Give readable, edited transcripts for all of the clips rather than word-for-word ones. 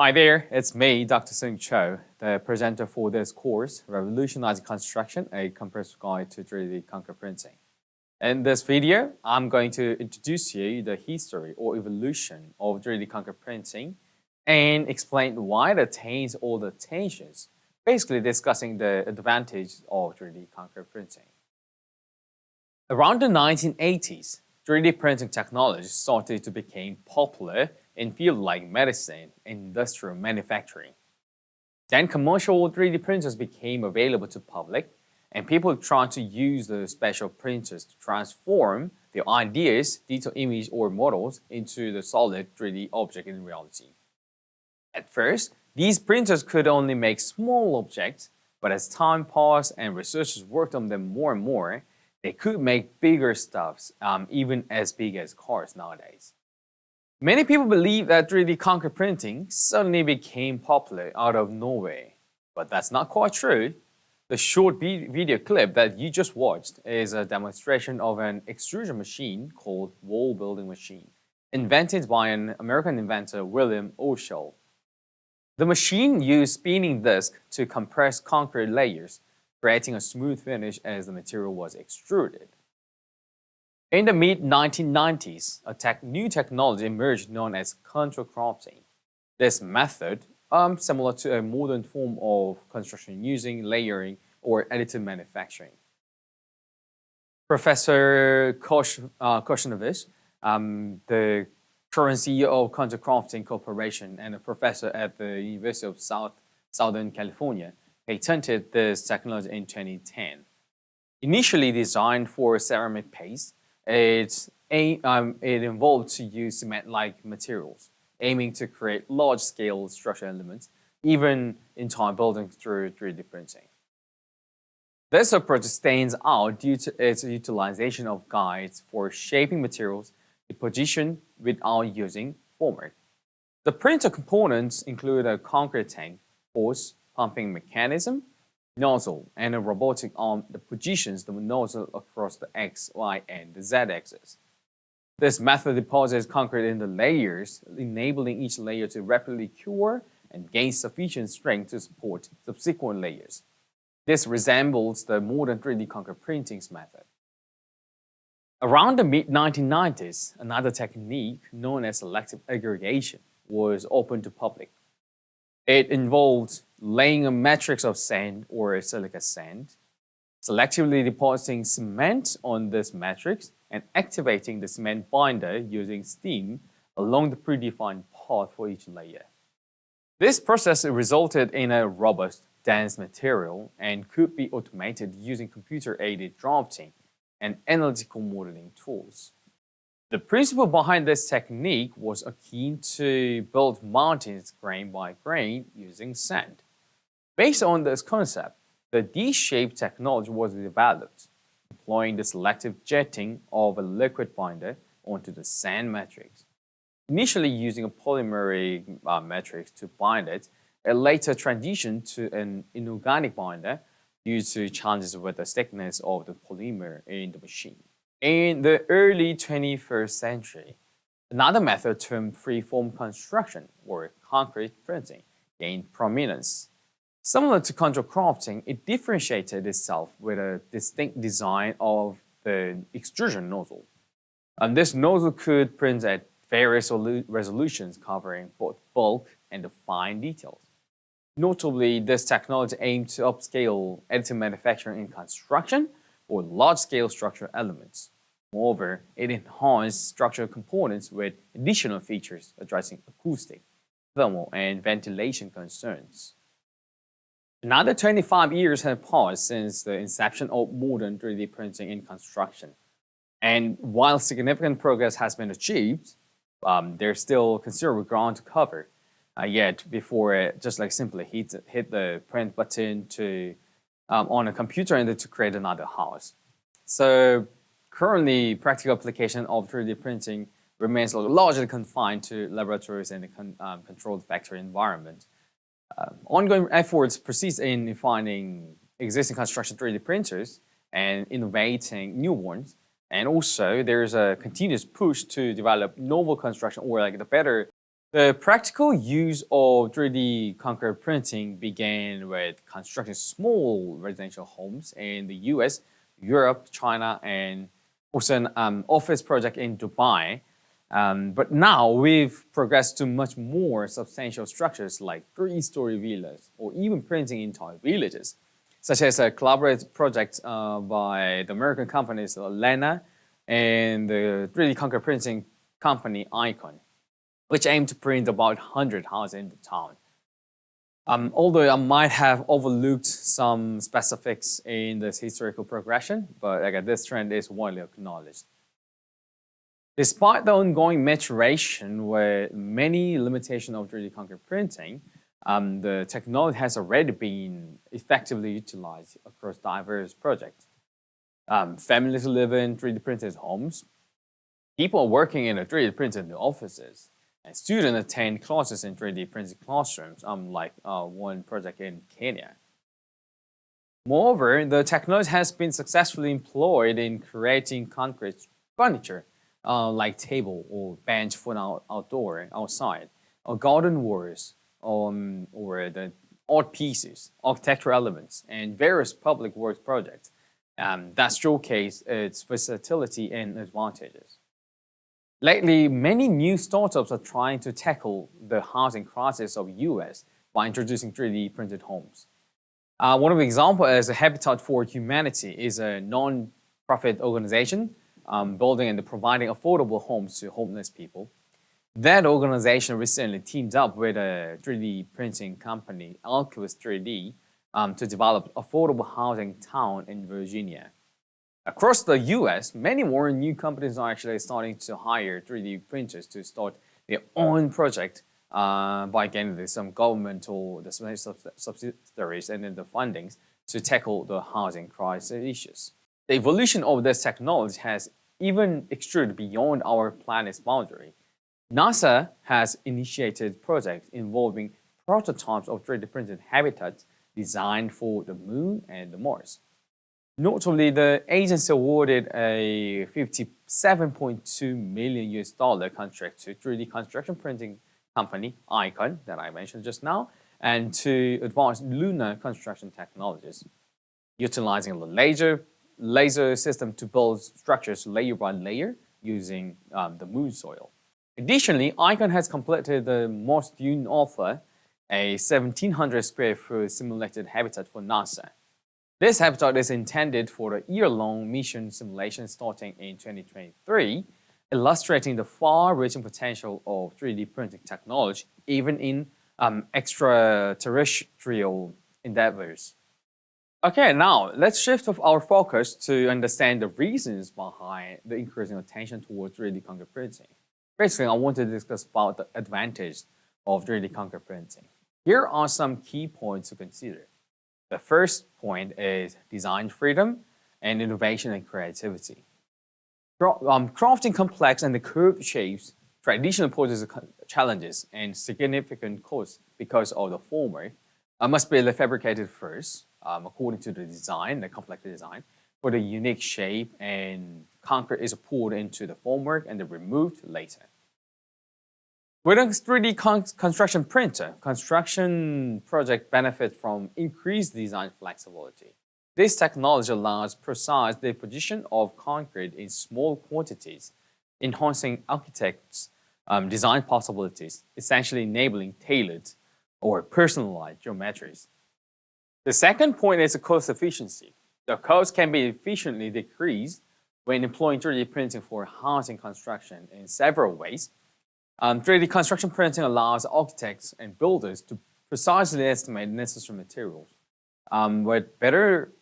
Hi there, it's me, Dr. Sung Cho, the presenter for this course, Revolutionizing Construction, a comprehensive guide to 3D concrete printing. In this video, I'm going to introduce you the history or evolution of 3D concrete printing and explain why it attains all the tensions, basically discussing the advantages of 3D concrete printing. Around the 1980s, 3D printing technology started to become popular in fields like medicine and industrial manufacturing. Then commercial 3D printers became available to public, and people tried to use the special printers to transform their ideas, digital image or models into the solid 3D object in reality. At first, these printers could only make small objects, but as time passed and researchers worked on them more and more, they could make bigger stuffs, even as big as cars nowadays. Many people believe that 3D concrete printing suddenly became popular out of nowhere, but that's not quite true. The short video clip that you just watched is a demonstration of an extrusion machine called wall building machine, invented by an American inventor, William Oshel. The machine used spinning discs to compress concrete layers, creating a smooth finish as the material was extruded. In the mid-1990s, a new technology emerged known as contour crafting. This method, similar to a modern form of construction using layering or additive manufacturing. Professor Koshinovich, the current CEO of Contour Crafting Corporation and a professor at the University of Southern California, patented this technology in 2010. Initially designed for ceramic paste, it involved to use cement-like materials, aiming to create large-scale structural elements, even entire buildings through 3D printing. This approach stands out due to its utilization of guides for shaping materials in position without using formwork. The printer components include a concrete tank, hose, pumping mechanism, nozzle, and a robotic arm that positions the nozzle across the X, Y, and the Z axis. This method deposits concrete in the layers, enabling each layer to rapidly cure and gain sufficient strength to support subsequent layers. This resembles the modern 3D concrete printing method. Around the mid-1990s, another technique known as selective aggregation was open to public. It involved laying a matrix of sand or silica sand, selectively depositing cement on this matrix, and activating the cement binder using steam along the predefined path for each layer. This process resulted in a robust, dense material and could be automated using computer-aided drafting and analytical modeling tools. The principle behind this technique was akin to build mountains grain by grain using sand. Based on this concept, the D-shaped technology was developed, employing the selective jetting of a liquid binder onto the sand matrix. Initially using a polymeric matrix to bind it, it later transitioned to an inorganic binder due to challenges with the thickness of the polymer in the machine. In the early 21st century, another method termed free-form construction, or concrete printing, gained prominence. Similar to contour crafting, it differentiated itself with a distinct design of the extrusion nozzle. And this nozzle could print at various resolutions covering both bulk and the fine details. Notably, this technology aimed to upscale additive manufacturing in construction or large-scale structural elements. Moreover, it enhanced structural components with additional features addressing acoustic, thermal, and ventilation concerns. Another 25 years have passed since the inception of modern 3D printing in construction. And while significant progress has been achieved, there's still considerable ground to cover yet before it just like simply hit the print button on a computer and to create another house. So currently, practical application of 3D printing remains largely confined to laboratories and a controlled factory environment. Ongoing efforts persist in refining existing construction 3D printers and innovating new ones. And also, there's a continuous push to develop novel construction or like the better The practical use of 3D concrete printing began with constructing small residential homes in the US, Europe, China, and also an office project in Dubai. But now we've progressed to much more substantial structures like three-story villas or even printing entire villages, such as a collaborative project by the American companies Lena and the 3D concrete printing company Icon, which aim to print about 100 houses in the town. Although I might have overlooked some specifics in this historical progression, but again, this trend is widely acknowledged. Despite the ongoing maturation with many limitations of 3D concrete printing, the technology has already been effectively utilized across diverse projects. Families live in 3D printed homes, people are working in 3D printed offices, and students attend classes in 3D printed classrooms, like one project in Kenya. Moreover, the technology has been successfully employed in creating concrete furniture, like table or bench for outside, or garden walls, or the art pieces, architectural elements, and various public works projects that showcase its versatility and advantages. Lately, many new startups are trying to tackle the housing crisis of US by introducing 3D printed homes. One of the examples is Habitat for Humanity is a non-profit organization building and providing affordable homes to homeless people. That organization recently teamed up with a 3D printing company, Alchemist 3D, to develop affordable housing town in Virginia. Across the US, many more new companies are actually starting to hire 3D printers to start their own project by getting some governmental subsidies and then the fundings to tackle the housing crisis issues. The evolution of this technology has even extruded beyond our planet's boundary. NASA has initiated projects involving prototypes of 3D printed habitats designed for the Moon and the Mars. Notably, the agency awarded a $57.2 million contract to 3D construction printing company Icon that I mentioned just now, and to advanced lunar construction technologies, utilizing the laser system to build structures layer by layer using the moon soil. Additionally, Icon has completed the Mars Dune Alpha, a 1,700 square foot simulated habitat for NASA. This habitat is intended for a year-long mission simulation starting in 2023, illustrating the far-reaching potential of 3D printing technology, even in extraterrestrial endeavors. Okay, now let's shift our focus to understand the reasons behind the increasing attention towards 3D concrete printing. Basically, I want to discuss about the advantages of 3D concrete printing. Here are some key points to consider. The first point is design freedom and innovation and creativity. Crafting complex and curved shapes traditionally poses challenges and significant costs because of the formwork. Must be fabricated first, according to the design, the complex design, for the unique shape, and concrete is poured into the formwork and then removed later. With a 3D construction printer, construction projects benefit from increased design flexibility. This technology allows precise deposition of concrete in small quantities, enhancing architects' design possibilities, essentially enabling tailored or personalized geometries. The second point is cost efficiency. The cost can be efficiently decreased when employing 3D printing for housing construction in several ways. 3D construction printing allows architects and builders to precisely estimate necessary materials. With better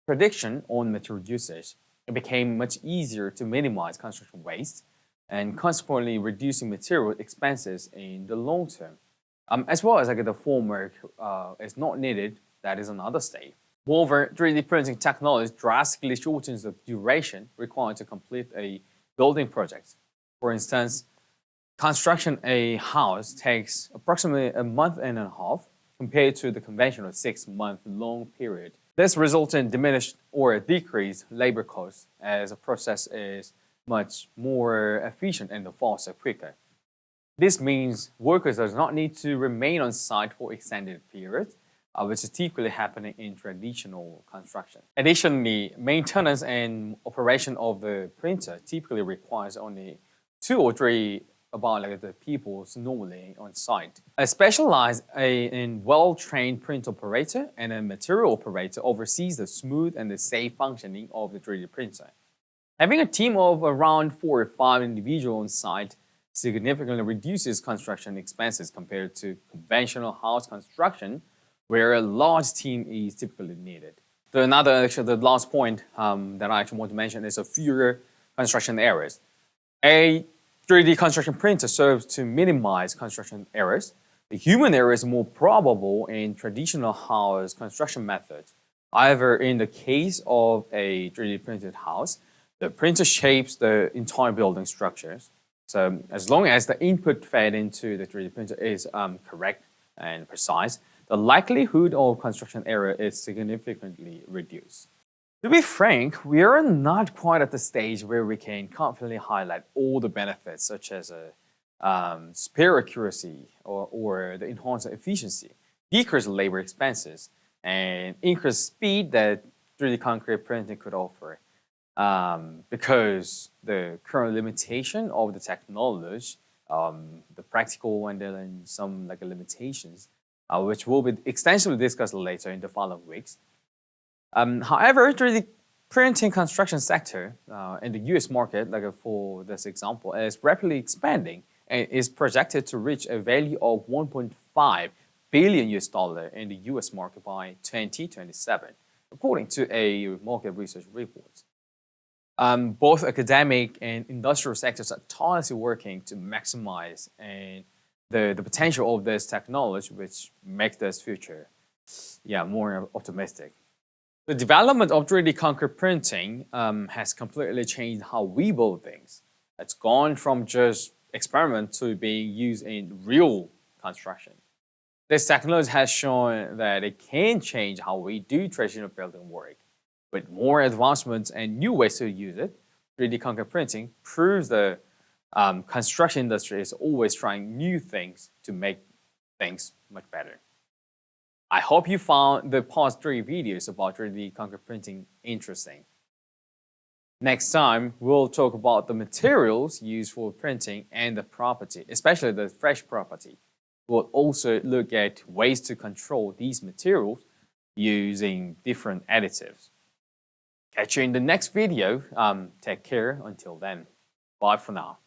prediction on material usage, it became much easier to minimize construction waste and consequently reducing material expenses in the long term. As well as the formwork is not needed, that is another step. Moreover, 3D printing technology drastically shortens the duration required to complete a building project. For instance, construction a house takes approximately a month and a half compared to the conventional 6-month long period. This results in diminished or decreased labor costs as the process is much more efficient and faster, quicker. This means workers do not need to remain on site for extended periods, which is typically happening in traditional construction. Additionally, maintenance and operation of the printer typically requires only 2 or 3 about like the people normally on site. A specialized and well-trained print operator and a material operator oversees the smooth and the safe functioning of the 3D printer. Having a team of around 4 or 5 individuals on site significantly reduces construction expenses compared to conventional house construction, where a large team is typically needed. The last point that I actually want to mention is a fewer construction errors. A 3D construction printer serves to minimize construction errors. The human error is more probable in traditional house construction methods. However, in the case of a 3D printed house, the printer shapes the entire building structures. So as long as the input fed into the 3D printer is correct and precise, the likelihood of construction error is significantly reduced. To be frank, we are not quite at the stage where we can confidently highlight all the benefits, such as superior accuracy or the enhanced efficiency, decreased labor expenses, and increased speed that 3D concrete printing could offer. Because the current limitation of the technology, the practical and then some like limitations, which will be extensively discussed later in the following weeks. However, 3D printing construction sector in the US market, like for this example, is rapidly expanding and is projected to reach a value of 1.5 billion US dollar in the US market by 2027, according to a market research report. Both academic and industrial sectors are tirelessly working to maximize the potential of this technology, which makes this future more optimistic. The development of 3D concrete printing has completely changed how we build things. It's gone from just experiment to being used in real construction. This technology has shown that it can change how we do traditional building work. With more advancements and new ways to use it, 3D concrete printing proves the construction industry is always trying new things to make things much better. I hope you found the past 3 videos about 3D concrete printing interesting. Next time, we'll talk about the materials used for printing and the property, especially the fresh property. We'll also look at ways to control these materials using different additives. Catch you in the next video. Take care until then. Bye for now.